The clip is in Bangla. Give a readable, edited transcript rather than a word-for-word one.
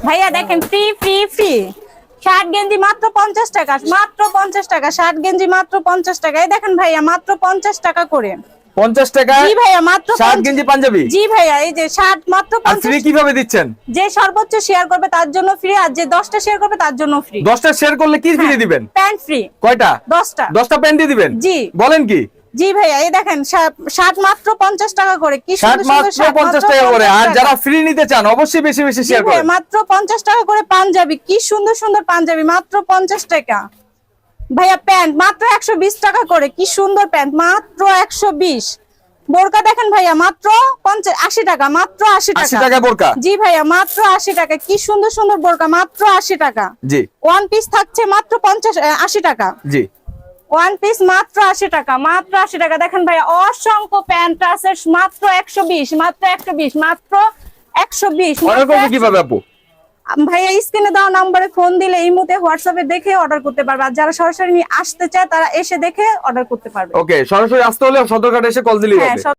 ভাইয়া দেখেন ফ্রি ফ্রি ফ্রি। শার্ট গেঞ্জি মাত্র 50 টাকা, মাত্র 50 টাকা। শার্ট গেঞ্জি মাত্র 50 টাকা। এই দেখেন ভাইয়া মাত্র 50 টাকা করে। 50 টাকা জি ভাইয়া মাত্র শার্ট গেঞ্জি পাঞ্জাবি। জি ভাইয়া এই যে শার্ট মাত্র আর ফ্রি 50। কিভাবে দিচ্ছেন? যে সর্বোচ্চ শেয়ার করবে তার জন্য ফ্রি, আর যে 10টা শেয়ার করবে তার জন্য ফ্রি। 10টা শেয়ার করলে কি ফ্রি দিবেন? Pant free. কয়টা? 10টা। 10টা প্যান্ট দিয়ে দিবেন? জি। বলেন কি? জি ভাইয়া এই দেখেন শার্ট মাত্র 50 টাকা করে। কি শার্ট সুন্দর সুন্দর মাত্র শার্ট 50 টাকা করে। আর যারা ফ্রি নিতে চান অবশ্যই বেশি বেশি শেয়ার করেন। মাত্র 50 টাকা করে পাঞ্জাবি, কি সুন্দর সুন্দর পাঞ্জাবি মাত্র 50 টাকা। ভাইয়া প্যান্ট মাত্র 120 টাকা করে, কি সুন্দর প্যান্ট মাত্র 120। বোরকা দেখেন ভাইয়া মাত্র 80 টাকা, মাত্র 80 টাকা। 80 টাকা বোরকা? জি ভাইয়া মাত্র 80 টাকা। কি সুন্দর সুন্দর বোরকা মাত্র 80 টাকা। জি। ওয়ান পিস থাকছে মাত্র 80 টাকা। জি। ওয়ান পিস মাত্র 80 টাকা, মাত্র 80 টাকা। দেখেন ভাইয়া অসংখ্য প্যান্ট আছে মাত্র 120, মাত্র 120, মাত্র 120। অর্ডার করব কিভাবে আপু? ভাইয়া স্ক্রিনে দেওয়া নম্বরে ফোন দিলে এই মুহূর্তে হোয়াটসঅ্যাপে দেখে অর্ডার করতে পারবে। আর যারা সরাসরি আসতে চায় তারা এসে দেখে অর্ডার করতে পারবে। ওকে, সরাসরি আসতে হলে সদরঘাট এসে কল দিলেই হবে।